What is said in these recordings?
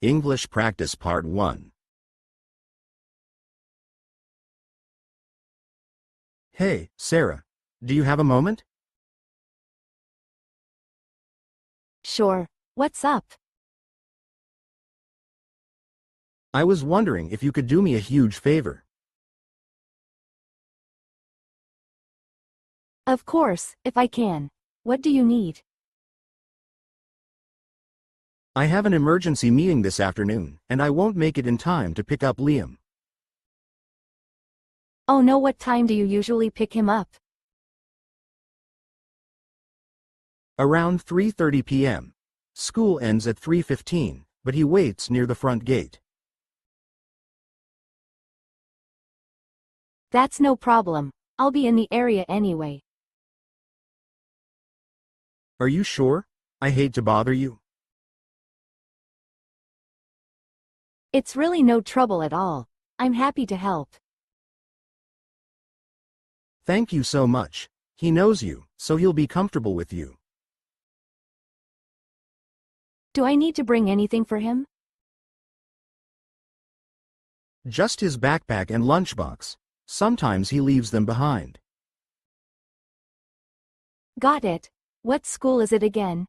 English Practice Part 1. Hey, Sarah. Do you have a moment? Sure. What's up? I was wondering if you could do me a huge favor. Of course, if I can. What do you need? I have an emergency meeting this afternoon, and I won't make it in time to pick up Liam. Oh no, what time do you usually pick him up? Around 3:30 p.m. School ends at 3:15, but he waits near the front gate. That's no problem. I'll be in the area anyway. Are you sure? I hate to bother you. It's really no trouble at all. I'm happy to help. Thank you so much. He knows you, so he'll be comfortable with you. Do I need to bring anything for him? Just his backpack and lunchbox. Sometimes he leaves them behind. Got it. What school is it again?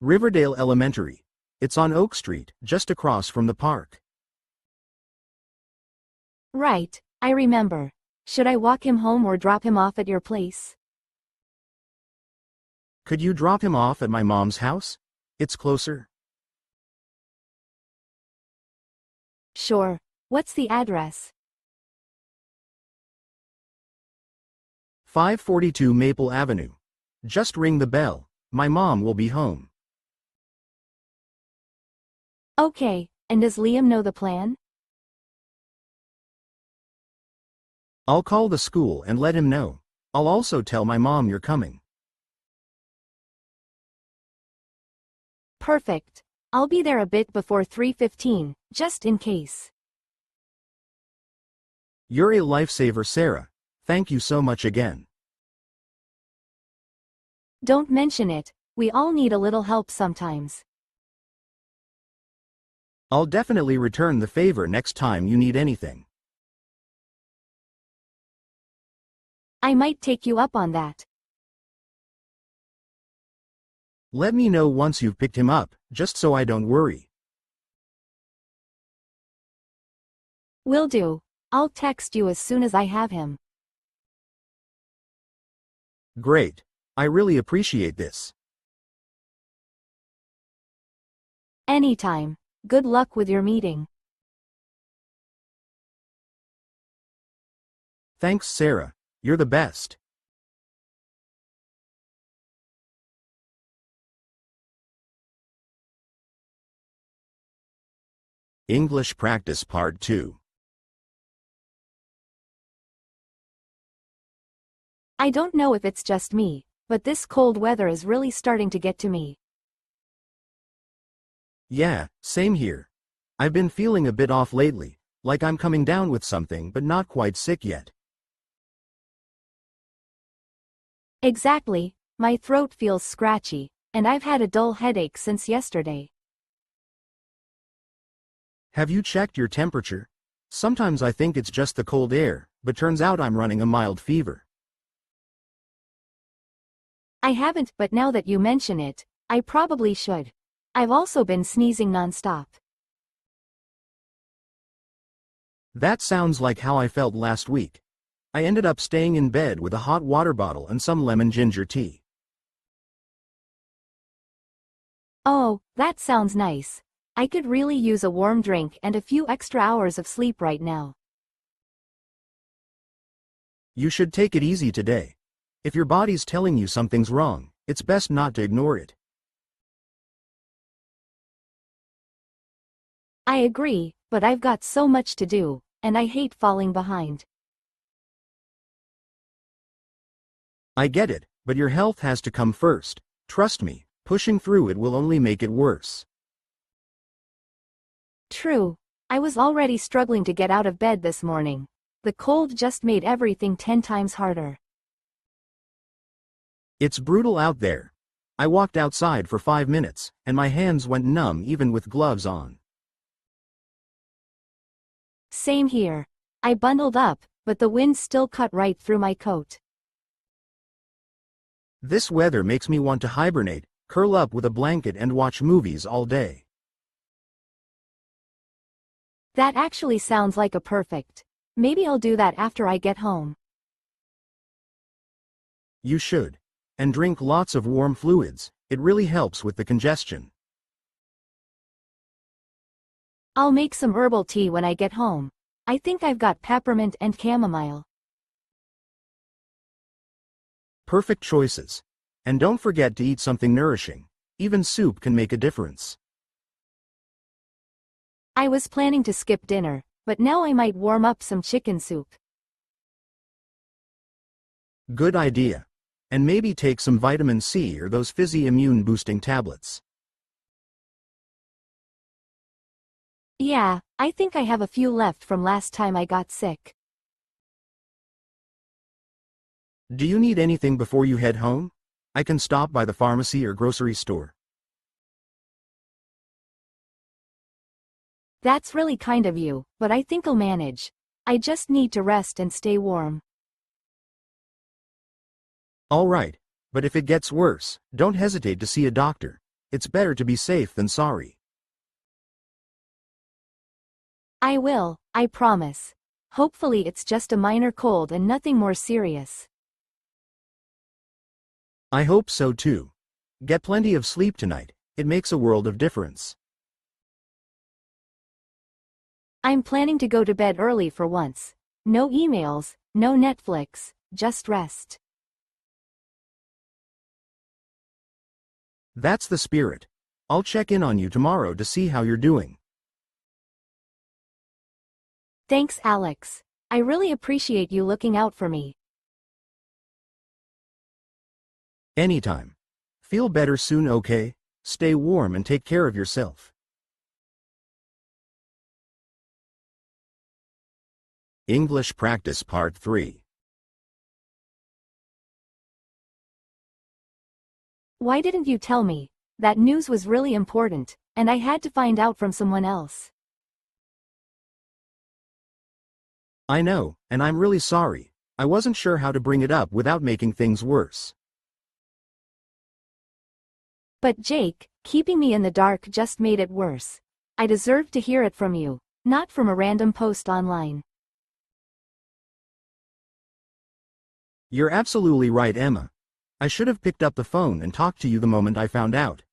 Riverdale Elementary. It's on Oak Street, just across from the park. Right, I remember. Should I walk him home or drop him off at your place? Could you drop him off at my mom's house? It's closer. Sure. What's the address? 542 Maple Avenue. Just ring the bell. My mom will be home. Okay, and does Liam know the plan? I'll call the school and let him know. I'll also tell my mom you're coming. Perfect. I'll be there a bit before 3:15, just in case. You're a lifesaver, Sarah. Thank you so much again. Don't mention it. We all need a little help sometimes. I'll definitely return the favor next time you need anything. I might take you up on that. Let me know once you've picked him up, just so I don't worry. Will do. I'll text you as soon as I have him. Great. I really appreciate this. Anytime. Good luck with your meeting. Thanks, Sarah. You're the best. English Practice Part 2. I don't know if it's just me, but this cold weather is really starting to get to me. Yeah, same here. I've been feeling a bit off lately, like I'm coming down with something but not quite sick yet. Exactly, my throat feels scratchy, and I've had a dull headache since yesterday. Have you checked your temperature? Sometimes I think it's just the cold air, but turns out I'm running a mild fever. I haven't, but now that you mention it, I probably should. I've also been sneezing nonstop. That sounds like how I felt last week. I ended up staying in bed with a hot water bottle and some lemon ginger tea. Oh, that sounds nice. I could really use a warm drink and a few extra hours of sleep right now. You should take it easy today. If your body's telling you something's wrong, it's best not to ignore it. I agree, but I've got so much to do, and I hate falling behind. I get it, but your health has to come first. Trust me, pushing through it will only make it worse. True. I was already struggling to get out of bed this morning. The cold just made everything 10 times harder. It's brutal out there. I walked outside for 5 minutes, and my hands went numb even with gloves on. Same here. I bundled up, but the wind still cut right through my coat. This weather makes me want to hibernate, curl up with a blanket and watch movies all day. That actually sounds like a perfect. Maybe I'll do that after I get home. You should. And drink lots of warm fluids, it really helps with the congestion. I'll make some herbal tea when I get home. I think I've got peppermint and chamomile. Perfect choices. And don't forget to eat something nourishing. Even soup can make a difference. I was planning to skip dinner, but now I might warm up some chicken soup. Good idea. And maybe take some vitamin C or those fizzy immune-boosting tablets. Yeah, I think I have a few left from last time I got sick. Do you need anything before you head home? I can stop by the pharmacy or grocery store. That's really kind of you, but I think I'll manage. I just need to rest and stay warm. All right, but if it gets worse, don't hesitate to see a doctor. It's better to be safe than sorry. I will, I promise. Hopefully it's just a minor cold and nothing more serious. I hope so too. Get plenty of sleep tonight, it makes a world of difference. I'm planning to go to bed early for once. No emails, no Netflix, just rest. That's the spirit. I'll check in on you tomorrow to see how you're doing. Thanks, Alex. I really appreciate you looking out for me. Anytime. Feel better soon, okay? Stay warm and take care of yourself. English Practice Part 3. Why didn't you tell me? That news was really important, and I had to find out from someone else. I know, and I'm really sorry. I wasn't sure how to bring it up without making things worse. But Jake, keeping me in the dark just made it worse. I deserved to hear it from you, not from a random post online. You're absolutely right, Emma. I should have picked up the phone and talked to you the moment I found out.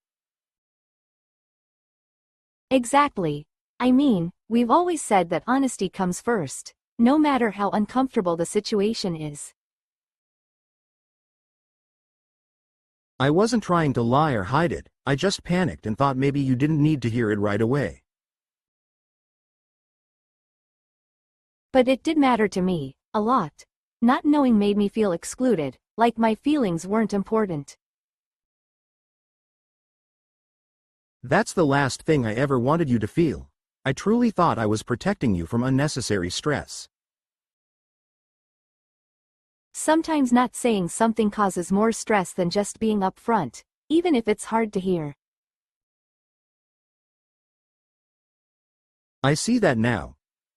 Exactly. I mean, we've always said that honesty comes first, no matter how uncomfortable the situation is. I wasn't trying to lie or hide it, I just panicked and thought maybe you didn't need to hear it right away. But it did matter to me, a lot. Not knowing made me feel excluded, like my feelings weren't important. That's the last thing I ever wanted you to feel. I truly thought I was protecting you from unnecessary stress. Sometimes not saying something causes more stress than just being upfront, even if it's hard to hear. I see that now.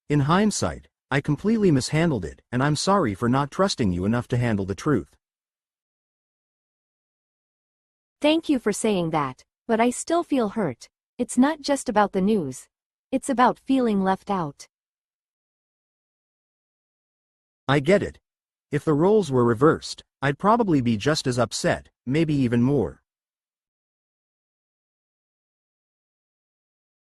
In hindsight, I completely mishandled it, and I'm sorry for not trusting you enough to handle the truth. Thank you for saying that, but I still feel hurt. It's not just about the news. It's about feeling left out. I get it. If the roles were reversed, I'd probably be just as upset, maybe even more.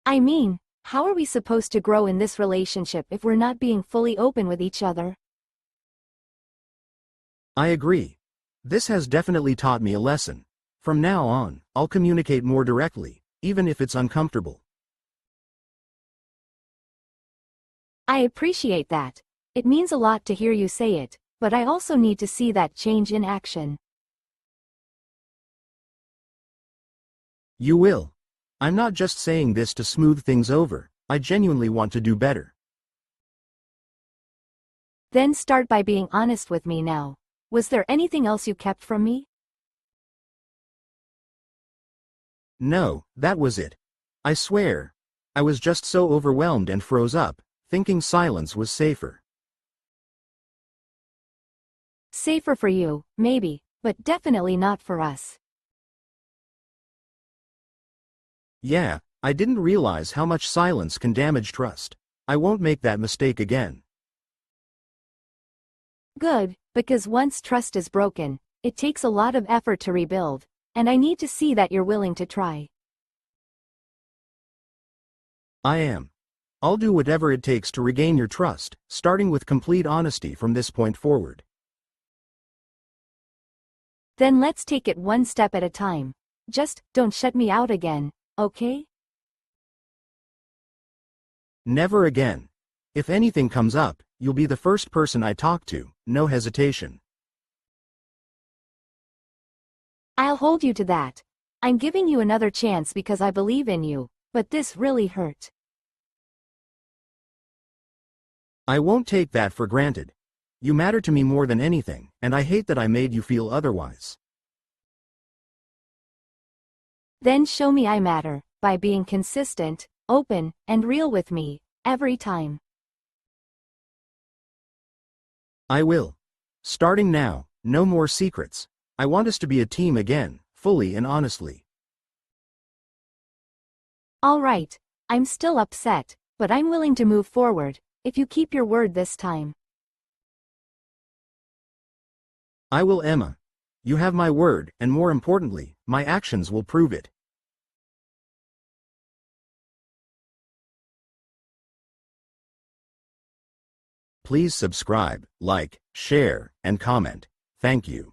I mean, how are we supposed to grow in this relationship if we're not being fully open with each other? I agree. This has definitely taught me a lesson. From now on, I'll communicate more directly, even if it's uncomfortable. I appreciate that. It means a lot to hear you say it, but I also need to see that change in action. You will. I'm not just saying this to smooth things over, I genuinely want to do better. Then start by being honest with me now. Was there anything else you kept from me? No, that was it. I swear. I was just so overwhelmed and froze up, thinking silence was safer. Safer for you, maybe, but definitely not for us. Yeah, I didn't realize how much silence can damage trust. I won't make that mistake again. Good, because once trust is broken, it takes a lot of effort to rebuild, and I need to see that you're willing to try. I am. I'll do whatever it takes to regain your trust, starting with complete honesty from this point forward. Then let's take it one step at a time. Just don't shut me out again, okay? Never again. If anything comes up, you'll be the first person I talk to, no hesitation. I'll hold you to that. I'm giving you another chance because I believe in you, but this really hurt. I won't take that for granted. You matter to me more than anything, and I hate that I made you feel otherwise. Then show me I matter, by being consistent, open, and real with me, every time. I will. Starting now, no more secrets. I want us to be a team again, fully and honestly. All right, I'm still upset, but I'm willing to move forward, if you keep your word this time. I will, Emma. You have my word, and more importantly, my actions will prove it. Please subscribe, like, share, and comment. Thank you.